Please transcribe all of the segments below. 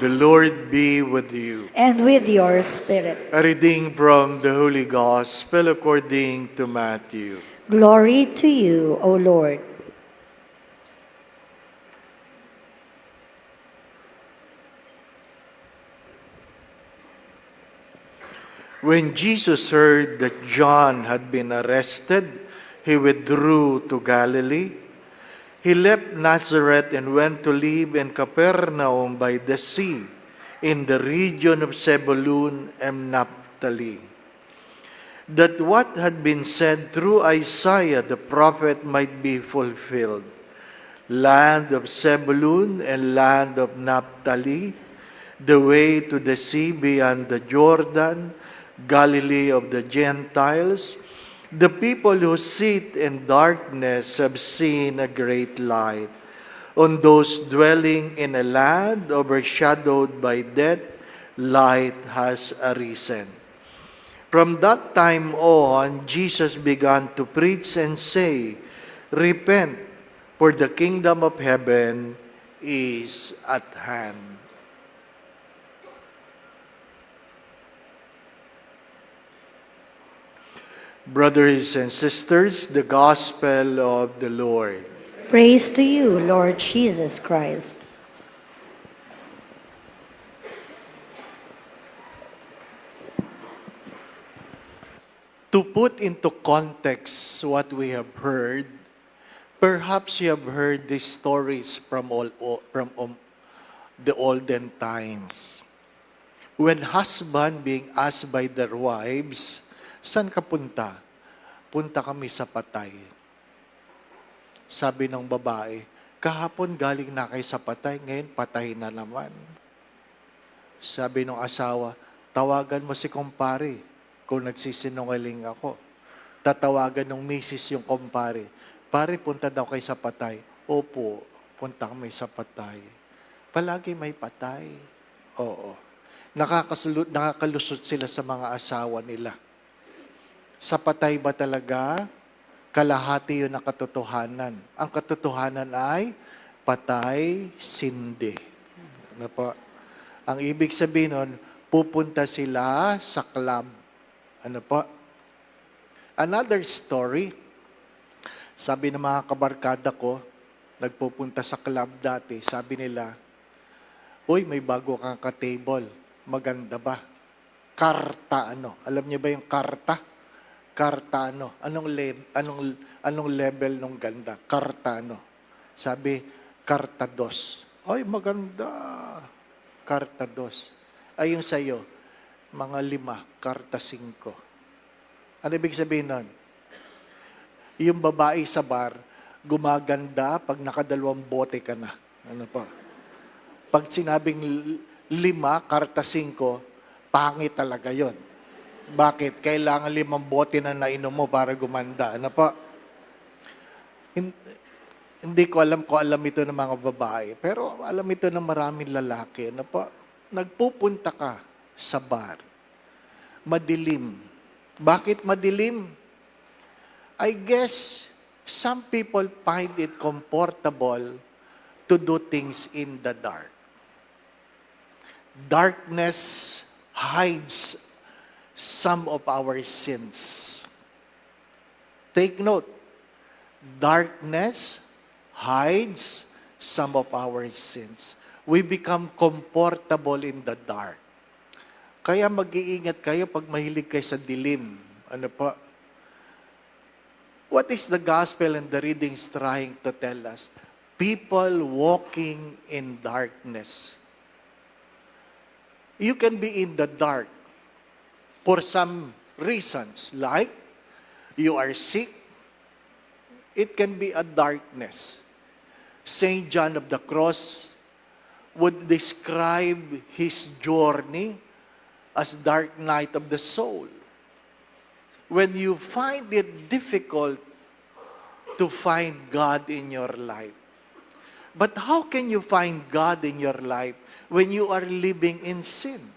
The Lord be with you. And with your spirit. A reading from the Holy Gospel according to Matthew. Glory to you, O Lord. When Jesus heard that John had been arrested, he withdrew to Galilee. He left Nazareth and went to live in Capernaum by the sea, in the region of Zebulun and Naphtali, that what had been said through Isaiah the prophet might be fulfilled. Land of Zebulun and land of Naphtali, the way to the sea beyond the Jordan, Galilee of the Gentiles, the people who sit in darkness have seen a great light. On those dwelling in a land overshadowed by death, light has arisen. From that time on, Jesus began to preach and say, "Repent, for the kingdom of heaven is at hand." Brothers and sisters, the Gospel of the Lord. Praise to you, Lord Jesus Christ. To put into context what we have heard, perhaps you have heard these stories from the olden times. When husband being asked by their wives, "Saan ka punta?" "Punta kami sa patay." Sabi ng babae, "Kahapon galing na kayo sa patay, ngayon patay na naman." Sabi ng asawa, "Tawagan mo si kumpare kung nagsisinungaling ako." Tatawagan ng misis yung kumpare, "Pare, punta daw kayo sa patay." "Opo, punta kami sa patay." Palagi may patay. Oo. Nakakalusot sila sa mga asawa nila. Sa patay ba talaga? Kalahati yun ang katotohanan. Ang katotohanan ay patay, sindi. Ano po? Ang ibig sabihin nun, pupunta sila sa club. Ano po? Another story, sabi ng mga kabarkada ko, nagpupunta sa club dati, sabi nila, "Uy, may bago kang ka-table. Maganda ba? Karta ano? Alam niyo ba yung karta? Karta ano? Anong level nung ganda? Karta ano?" Sabi, "Karta dos." "Ay, maganda. Karta dos." Ay, yung sa'yo, mga 5, karta 5. Ano ibig sabihin nun? Yung babae sa bar, gumaganda pag nakadalawang bote ka na. Ano pa? Pag sinabing 5, karta 5, pangit talaga yon. Bakit? Kailangan 5 bote na nainom mo para gumanda. Ano pa? Hindi ko alam kung alam ito ng mga babae, pero alam ito ng maraming lalaki. Ano pa? Nagpupunta ka sa bar. Madilim. Bakit madilim? I guess some people find it comfortable to do things in the dark. Darkness hides some of our sins. Take note, darkness hides some of our sins. We become comfortable in the dark. Kaya mag-iingat kayo pag mahilig kayo sa dilim. Ano po? What is the gospel and the readings trying to tell us? People walking in darkness. You can be in the dark for some reasons, like you are sick. It can be a darkness. Saint John of the Cross would describe his journey as dark night of the soul. When you find it difficult to find God in your life. But how can you find God in your life when you are living in sin?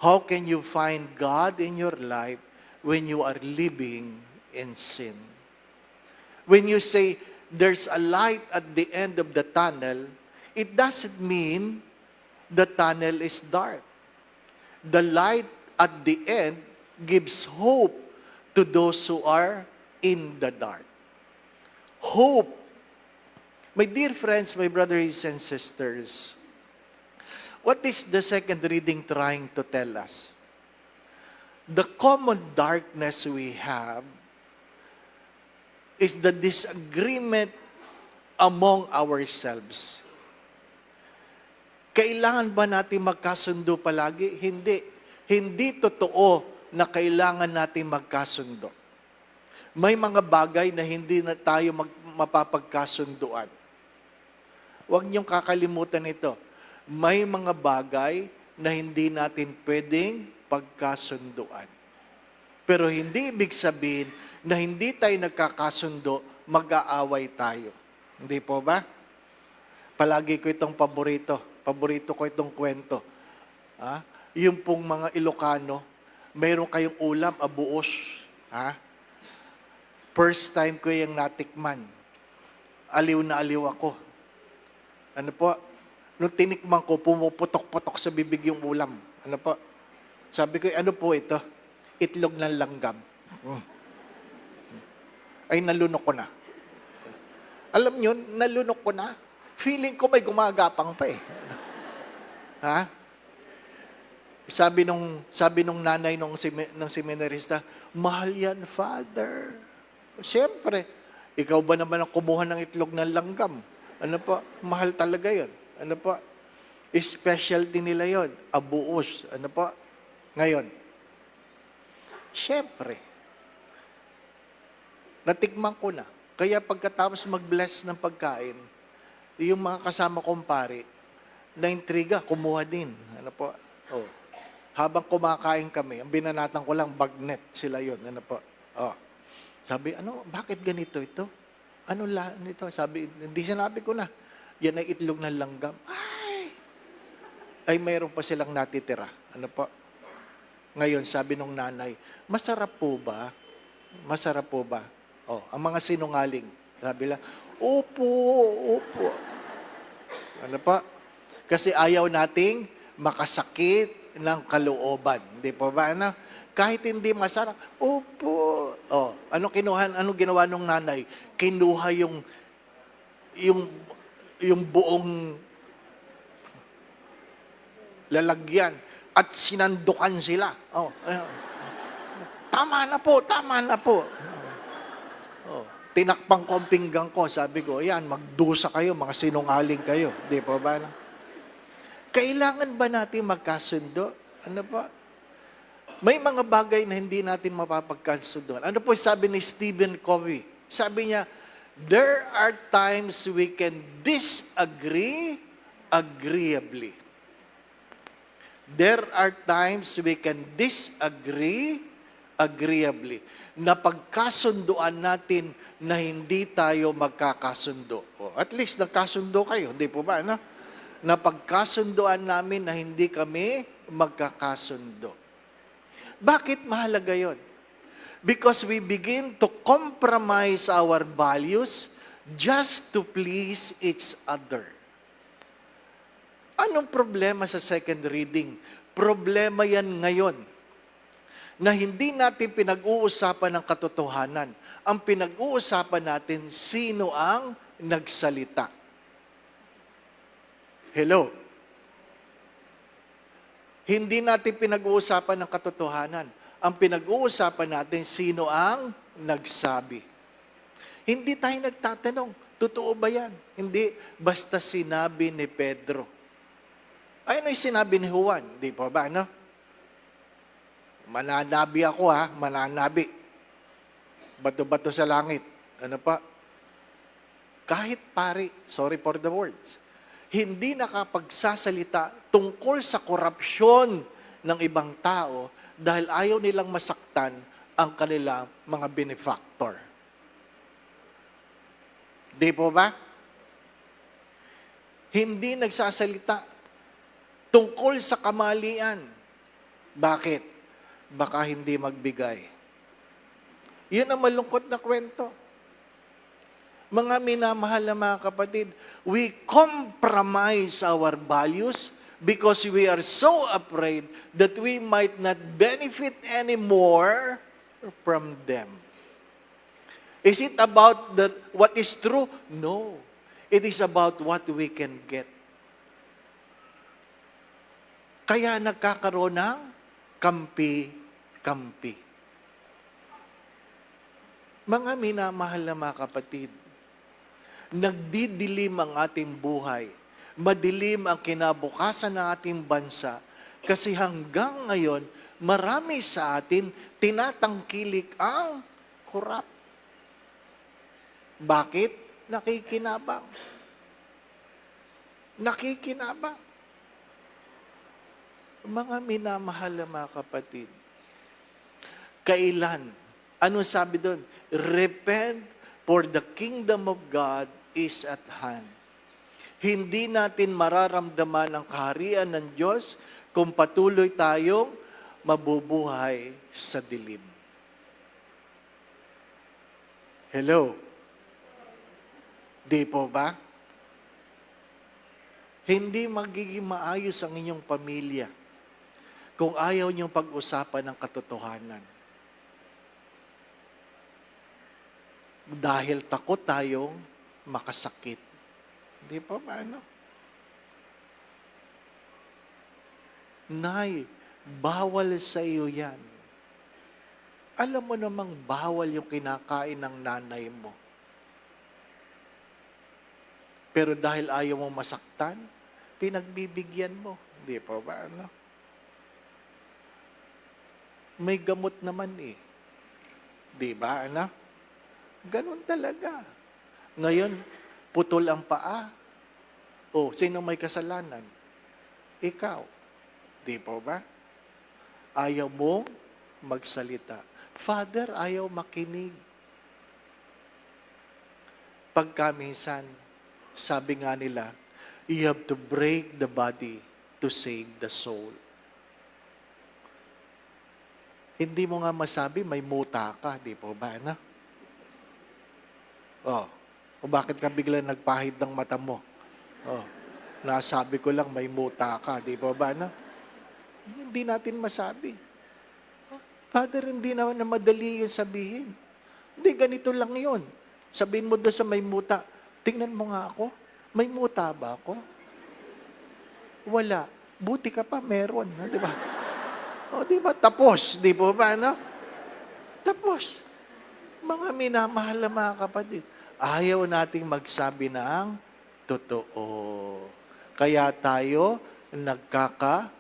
How can you find God in your life when you are living in sin? When you say, there's a light at the end of the tunnel, it doesn't mean the tunnel is dark. The light at the end gives hope to those who are in the dark. Hope. My dear friends, my brothers and sisters, what is the second reading trying to tell us? The common darkness we have is the disagreement among ourselves. Kailangan ba natin magkasundo palagi? Hindi. Hindi totoo na kailangan natin magkasundo. May mga bagay na hindi na tayo mapapagkasunduan. Huwag niyong kakalimutan ito. May mga bagay na hindi natin pwedeng pagkasunduan. Pero hindi ibig sabihin na hindi tayo nagkakasundo, mag-aaway tayo. Hindi po ba? Palagi ko itong paborito. Paborito ko itong kwento. Yung pong mga Ilocano, mayroon kayong ulam, abuos. First time ko yung natikman. Aliw na aliw ako. Ano po? Nung tinikman ko, pumuputok-putok sa bibig yung ulam. Ano po? Sabi ko, ano po ito? Itlog ng langgam. Ay, nalunok ko na. Alam nyo, nalunok ko na. Feeling ko may gumagapang pa eh. Sabi nung nanay ng seminarista, mahal yan, Father. Siyempre, ikaw ba naman ang kumuha ng itlog ng langgam? Ano po? Mahal talaga yon. Ano po? Specialty nila yon. Abuos. Ano po? Ngayon, siyempre, natikman ko na. Kaya pagkatapos mag-bless ng pagkain, yung mga kasama kong pare, na-intriga, kumuha din. Ano po? Oh. Habang kumakain kami, ang binanatan ko lang, bagnet sila yon. Ano po? Oh. Sabi, bakit ganito ito? Ano nito? Sabi, hindi sinabi ko na. Yan ay itlog ng langgam. Ay, mayroon pa silang natitira. Ano po? Ngayon, sabi nung nanay, masarap po ba? Masarap po ba? Oh, ang mga sinungaling. Sabi lang, opo, opo. Ano po? Kasi ayaw nating makasakit ng kalooban. Hindi po ba? Ano? Kahit hindi masarap, opo. Oh, ano ginawa nung nanay? Kinuha yung buong lalagyan at sinandukan sila. Oh, tama na po, tama na po. Oh, tinakpang ko ang pinggang ko, sabi ko, yan, magdusa kayo, mga sinungaling kayo. Di po ba? Kailangan ba natin magkasundo? Ano po? May mga bagay na hindi natin mapapagkasunduan. Ano po sabi ni Stephen Covey? Sabi niya, there are times we can disagree agreeably. There are times we can disagree agreeably. Na pagkasunduan natin na hindi tayo magkakasundo. O, at least nagkasundo kayo, hindi po ba? No? Na pagkasunduan namin na hindi kami magkakasundo. Bakit mahalaga yon? Because we begin to compromise our values just to please each other. Anong problema sa second reading? Problema yan ngayon na hindi natin pinag-uusapan ng katotohanan. Ang pinag-uusapan natin, sino ang nagsalita. Hello? Hindi natin pinag-uusapan ng katotohanan. Ang pinag-uusapan natin, sino ang nagsabi. Hindi tayo nagtatanong, totoo ba yan? Hindi, basta sinabi ni Pedro. Ay, ano yung sinabi ni Juan? Di po ba, no? Mananabi ako mananabi. Bato-bato sa langit. Ano pa? Kahit pari, sorry for the words, hindi nakapagsasalita tungkol sa korupsyon ng ibang tao dahil ayaw nilang masaktan ang kanilang mga benefactor. Di po ba? Hindi nagsasalita tungkol sa kamalian. Bakit? Baka hindi magbigay. Yun ang malungkot na kwento. Mga minamahal na mga kapatid, we compromise our values because we are so afraid that we might not benefit anymore from them. Is it about what is true? No. It is about what we can get. Kaya nagkakaroon ng kampi-kampi. Mga minamahal na mga kapatid, nagdidilim ang ating buhay. Madilim ang kinabukasan ng ating bansa kasi hanggang ngayon, marami sa atin tinatangkilik ang korap. Bakit? Nakikinabang. Nakikinabang. Mga minamahal na mga kapatid, kailan? Ano sabi doon? Repent, for the kingdom of God is at hand. Hindi natin mararamdaman ang kaharian ng Diyos kung patuloy tayong mabubuhay sa dilim. Hello? Di po ba? Hindi magiging maayos ang inyong pamilya kung ayaw niyong pag-usapan ng katotohanan. Dahil takot tayong makasakit. Di po ba, ano? Nay, bawal sa iyo yan. Alam mo namang bawal yung kinakain ng nanay mo. Pero dahil ayaw mo masaktan, pinagbibigyan mo. Di po ba, ano? May gamot naman eh. Di ba, ano? Ganon talaga. Ngayon, putol ang paa. O, sino may kasalanan? Ikaw. Di po ba? Ayaw mo magsalita. Father, ayaw makinig. Pagkaminsan, sabi nga nila, you have to break the body to save the soul. Hindi mo nga masabi, may muta ka, di po ba? Ano? Oh, o bakit ka bigla nagpahid ng mata mo? Oh, nasabi ko lang, may muta ka, di po ba? Ano? Hindi natin masabi. Father, hindi naman na madali yun sabihin. Hindi, ganito lang yun. Sabihin mo doon sa may muta, tingnan mo nga ako, may muta ba ako? Wala. Buti ka pa, meron. Di ba? O, di ba? Tapos. Di po ba, no? Tapos. Mga minamahal na mga kapatid, ayaw nating magsabi ng totoo. Kaya tayo nagkakagulo.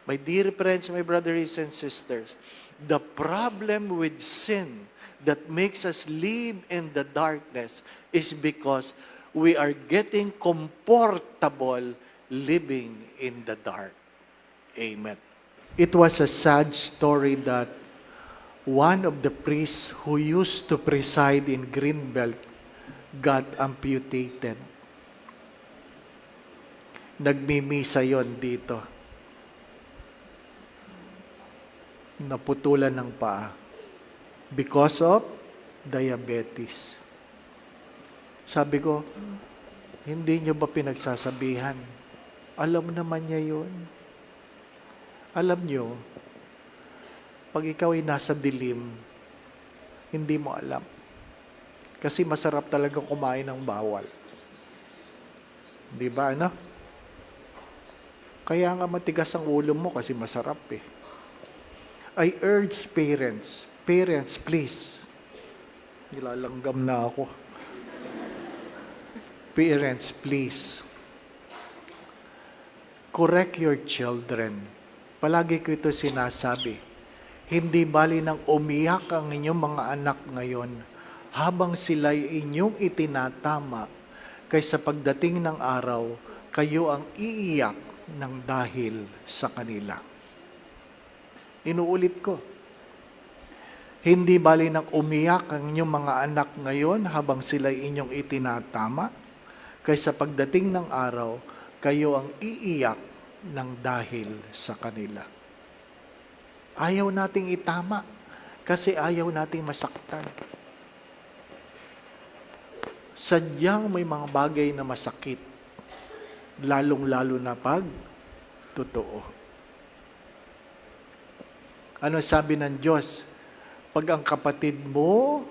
My dear friends, my brothers and sisters, the problem with sin that makes us live in the darkness is because we are getting comfortable living in the dark. Amen. It was a sad story that one of the priests who used to preside in Greenbelt got amputated. Nagmimisa yon dito. Naputulan ng paa because of diabetes. Sabi ko, hindi niyo ba pinagsasabihan? Alam naman niya yun. Alam niyo, pag ikaw ay nasa dilim, hindi mo alam. Kasi masarap talaga kumain ng bawal. Di ba, ano? Kaya nga matigas ang ulo mo kasi masarap eh. I urge parents, please. Nilalanggam na ako. Parents, please. Correct your children. Palagi ko ito sinasabi. Hindi bali nang umiyak ang inyong mga anak ngayon habang sila'y inyong itinatama, kaysa pagdating ng araw, kayo ang iiyak ng dahil sa kanila. Inuulit ko. Hindi bali nang umiyak ang inyong mga anak ngayon habang sila'y inyong itinatama, kaysa pagdating ng araw, kayo ang iiyak ng dahil sa kanila. Ayaw nating itama kasi ayaw nating masaktan. Sadyang may mga bagay na masakit lalong-lalo na pag totoo. Ano sabi ng Diyos? Pag ang kapatid mo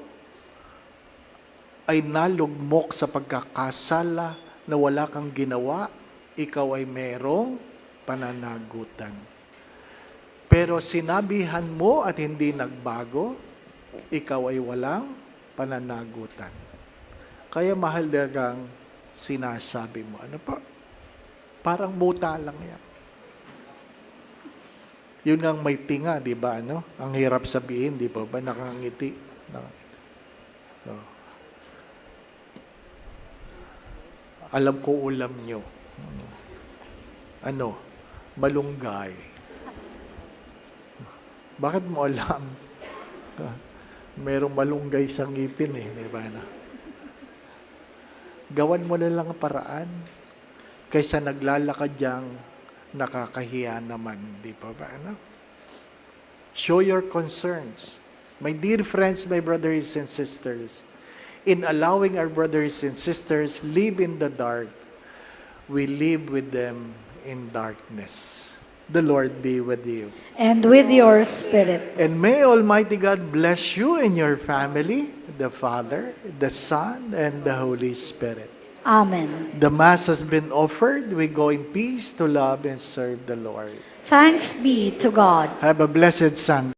ay nalugmok sa pagkakasala na wala kang ginawa, ikaw ay merong pananagutan. Pero sinabihan mo at hindi nagbago, ikaw ay walang pananagutan. Kaya mahalagang sinasabi mo. Ano pa? Parang muta lang yan. Yun ang may tinga, di ba? Ano? Ang hirap sabihin, di ba? Nakangiti. No. Alam ko ulam nyo. Ano? Malunggay. Bakit mo alam? Merong malunggay sa ngipin eh, di ba? Gawan mo na lang ang paraan kaysa naglalakad diyang nakakahiya naman, di ba ba? Ano? Show your concerns. My dear friends, my brothers and sisters, in allowing our brothers and sisters live in the dark, we live with them in darkness. The Lord be with you. And with your spirit. And may Almighty God bless you and your family, the Father, the Son, and the Holy Spirit. Amen. The Mass has been offered. We go in peace to love and serve the Lord. Thanks be to God. Have a blessed Sunday.